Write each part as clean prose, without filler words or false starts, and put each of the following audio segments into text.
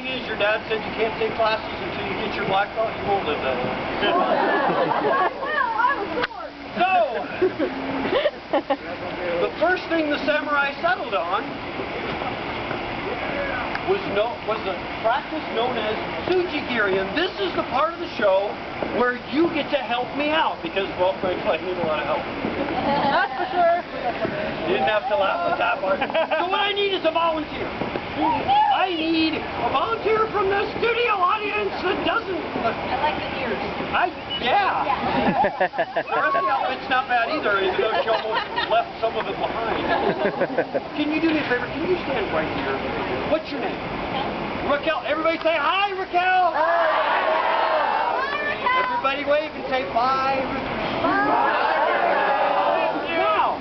thing is, your dad said you can't take classes until you get your black belt. You won't live that long. Well, I'm a sword. So, the first thing the samurai settled on was a practice known as sujigiri, and this is the part of the show where you get to help me out because, well, frankly, I need a lot of help. That's for sure. You didn't have to laugh at that part. So what I need is a volunteer. I need a volunteer from the studio audience that doesn't... I like the ears. Yeah. The rest of the outfit's not bad either, even though she almost left some of it behind. Can you do me a favor? Can you stand right here? What's your name? Raquel. Everybody say hi, Raquel. Hi. Everybody wave and say bye. Now,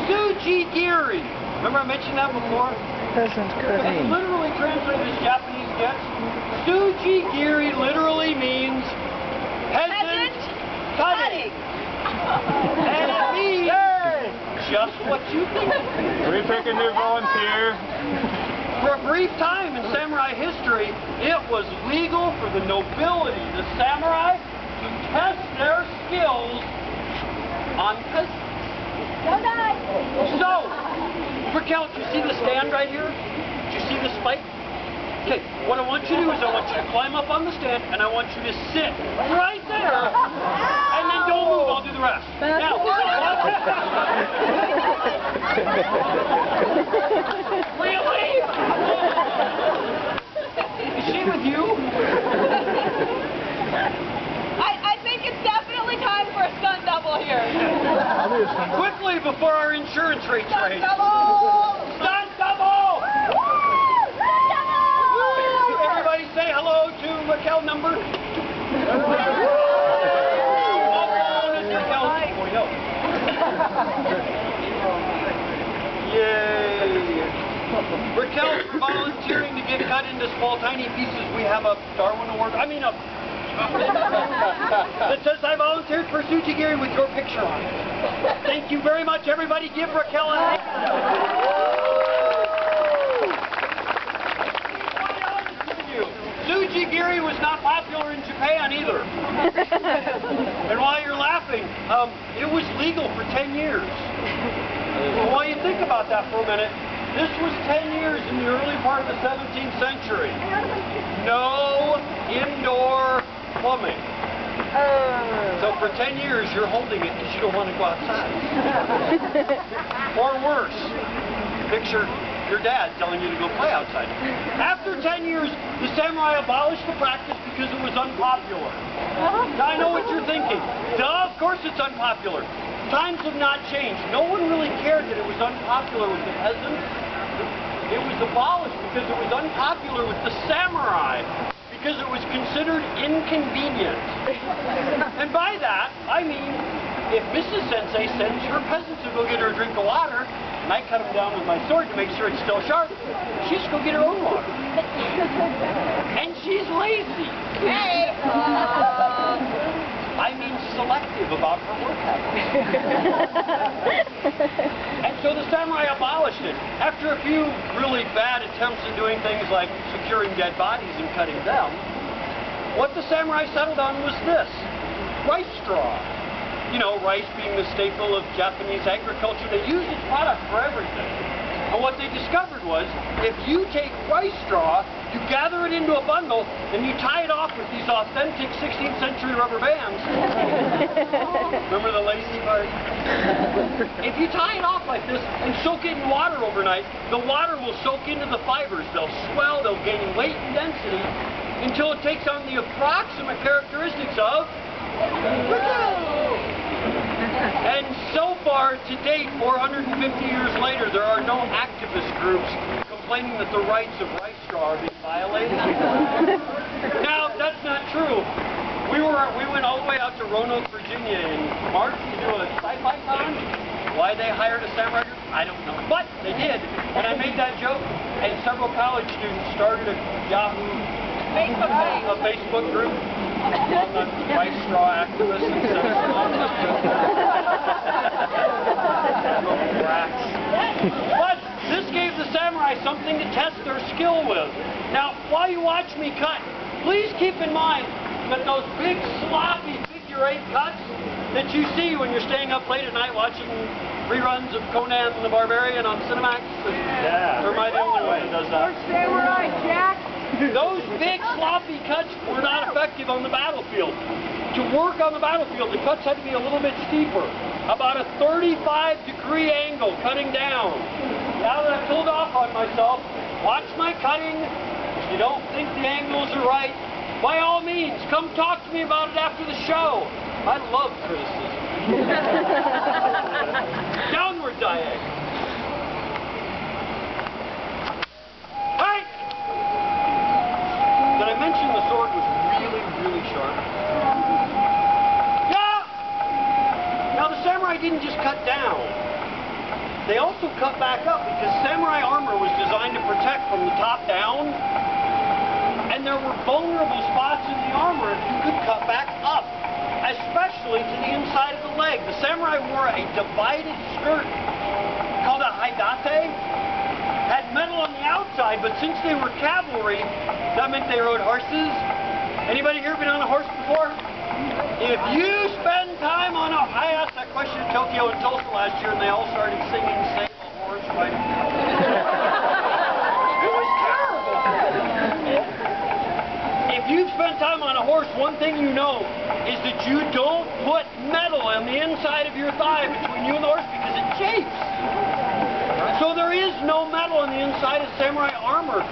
sujigiri. Remember I mentioned that before? Peasant cutting. Literally translated as Japanese gets. Sujigiri literally means peasant cutting. And it means just what you think. We pick a new volunteer. For a brief time in samurai history, it was legal for the nobility, the samurai, to test their skills on peasants. Don't die. So, Raquel, do you see the stand right here? Do you see the spike? Okay, what I want you to do is I want you to climb up on the stand and I want you to sit right there and then don't move, I'll do the rest. Now, really? Is she with you? I think it's definitely time for a stunt double here. Quickly before our insurance rates raise. Stunt double! Stunt double! Everybody say hello to Raquel number 2. Yay! Raquel volunteering to get cut into small tiny pieces. We have a Darwin Award. That says I volunteered for sujigiri with your picture on it. Thank you very much, everybody. Give Raquel a hand. Sujigiri was not popular in Japan either. And while you're laughing, it was legal for 10 years. Well, while you think about that for a minute, this was 10 years in the early part of the 17th century. No indoor plumbing. So for 10 years you're holding it because you don't want to go outside. Or worse, picture your dad telling you to go play outside. After 10 years, the samurai abolished the practice because it was unpopular. Now I know what you're thinking. Duh, of course it's unpopular. Times have not changed. No one really cared that it was unpopular with the peasants. It was abolished because it was unpopular with the samurai, because it was considered inconvenient. And by that, I mean, if Mrs. Sensei sends her peasants to go get her a drink of water, and I cut them down with my sword to make sure it's still sharp, she just go get her own water. And she's lazy. Hey! I mean selective about her work habits. And so the samurai abolished it. After a few really bad attempts at doing things like securing dead bodies and cutting them, what the samurai settled on was this: rice straw. You know, rice being the staple of Japanese agriculture, they used its product for everything. And what they discovered was, if you take rice straw, you gather it into a bundle, and you tie it off with these authentic 16th century rubber bands. Remember the lacy part? If you tie it off like this and soak it in water overnight, the water will soak into the fibers. They'll swell, they'll gain weight and density, until it takes on the approximate characteristics of... And so far, to date, 450 years later, there are no activist groups complaining that the rights of rice straw are being violated. Now, that's not true. We went all the way out to Roanoke, Virginia in March to do a sci-fi con. Why they hired a samurai group, I don't know. But they did. And I made that joke, and several college students started a Yahoo Facebook group on the rice straw activists and But this gave the samurai samurai something to test their skill with. Now, while you watch me cut, please keep in mind that those big sloppy figure-8 cuts that you see when you're staying up late at night watching reruns of Conan the Barbarian on Cinemax. Yeah. Or am I the only one that does that? Samurai Jack. Those big sloppy cuts were not effective on the battlefield. To work on the battlefield, the cuts had to be a little bit steeper, about a 35-degree angle cutting down. Now that I've pulled off on myself, watch my cutting. If you don't think the angles are right, by all means, come talk to me about it after the show. I love criticism. Downward diag. Right! Did I mention the sword was really, really sharp? Yeah! Now the samurai didn't just cut down. They also cut back up because samurai armor was designed to protect from the top down. And there were vulnerable spots in the armor if you could cut back up, especially to the inside of the leg. The samurai wore a divided skirt called a haidate. Had metal on the outside, but since they were cavalry, that meant they rode horses. Anybody here been on a horse before? If you spend time on a... I asked that question in Tokyo and Tulsa last year, and they all started singing Save a Horse, right? It was terrible. If you've spent time on a horse, one thing you know is that you don't put metal on the inside of your thigh between you and the horse because it chafes. So there is no metal on the inside of samurai armor.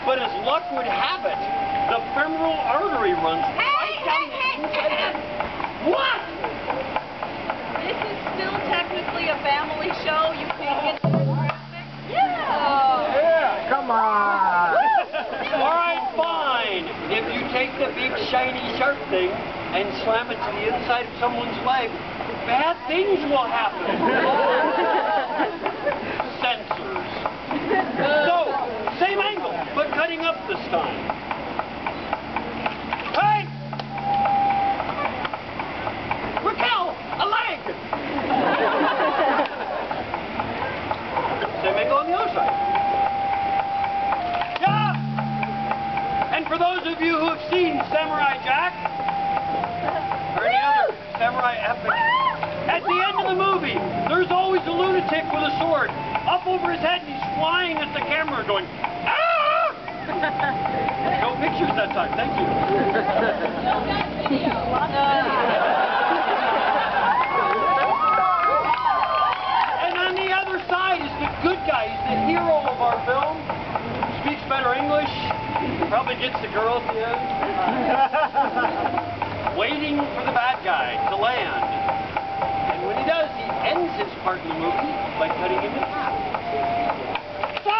But as luck would have it, the femoral artery runs right down the inside. What? This is still technically a family show. You can't get this graphic. Yeah. Yeah, come on. All right, fine. If you take the big shiny sharp thing and slam it to the inside of someone's leg, bad things will happen. Sensors. So, same angle, but cutting up this time. Hey! Raquel, a leg! Same angle on the other side. Yeah! And for those of you who have seen Samurai Jack, or any other samurai epic, at the end of the movie, there's always a lunatic with a sword up over his head, and he's flying at the camera going, ah! No pictures that time, thank you. And on the other side is the good guy, he's the hero of our film, speaks better English, probably gets the girl at the end, waiting for the bad guy to land. And when he does, he ends his part in the movie by cutting him in half. So!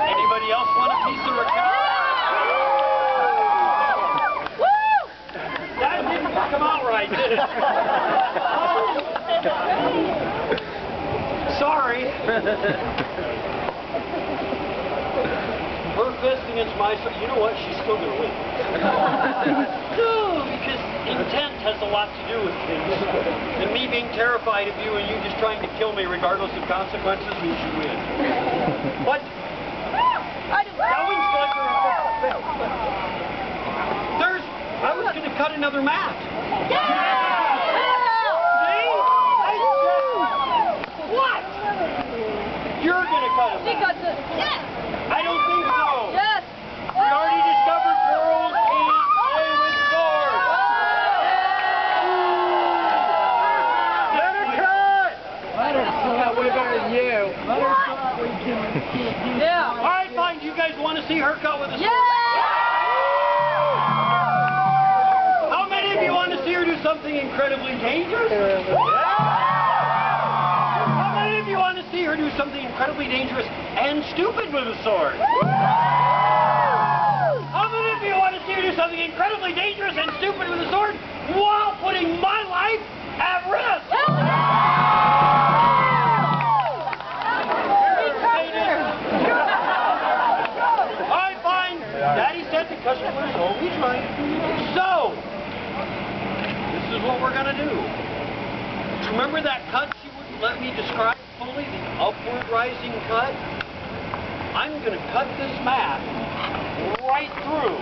Anybody else want a piece of Raquel? That didn't come out right, did it? Sorry. Her fist against my sword. You know what? She's still going to win. No, because intent has a lot to do with things. And me being terrified of you and you just trying to kill me regardless of consequences means you win. But that one's like there's... I was going to cut another mat. Yeah! What? You're going to cut a mat. She cuts it. Yes. I don't think so. Yes. We already discovered girls can't play with swords. Let her cut. Let her cut. Way better than you. Let her cut. Yeah. All right, fine. Do you guys want to see her cut with a sword? Yeah. How many of you want to see her do something incredibly dangerous? How many of you want to see her do something incredibly dangerous and stupid with a sword? How many of you want to see her do something incredibly dangerous and stupid with a sword while putting my life at risk? All right, fine. Daddy said the customer is always right. So, this is what we're going to do. upward rising cut, I'm going to cut this mat right through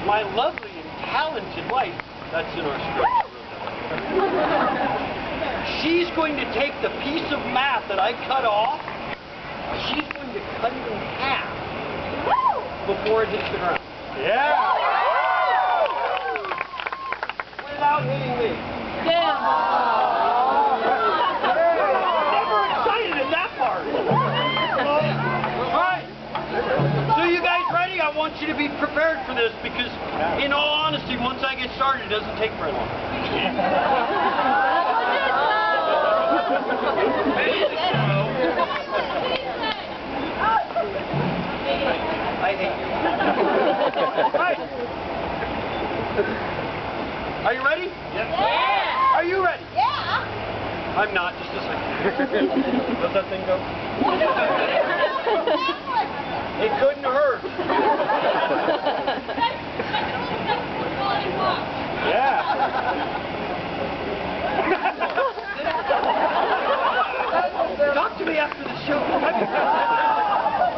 my lovely and talented wife. That's in our script. She's going to take the piece of mat that I cut off, she's going to cut it in half before it hits the ground. Yeah! Without hitting me. Damn. Never excited at that part. Alright. So you guys ready? I want you to be prepared for this because, in all honesty, once I get started, it doesn't take very long. I hate you. Right. Are you ready? Yeah. Are you ready? Yeah. I'm not. Just a second. Let that thing go. It couldn't hurt. Yeah! Talk to me after the show.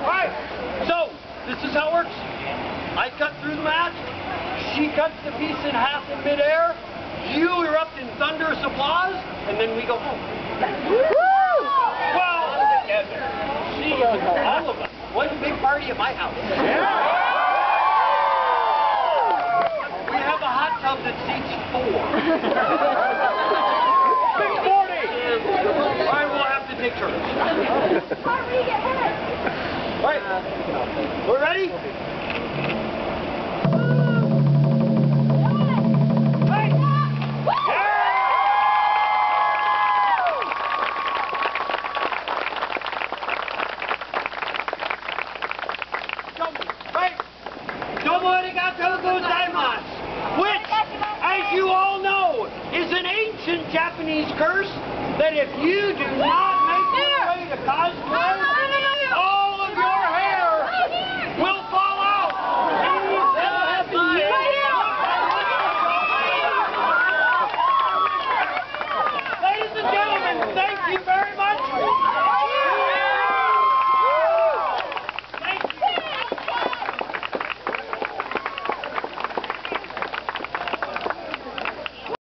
Alright, so this is how it works. I cut through the mat. She cuts the piece in half in midair. You erupt in thunderous applause, and then we go home. Well, she goes home. All of us. One big party at my house. We have a hot tub that seats 4. 640! Alright, we'll have to take turns. Alright, we're ready? Which, as you all know, is an ancient Japanese curse that if you do not make your way to cosplay,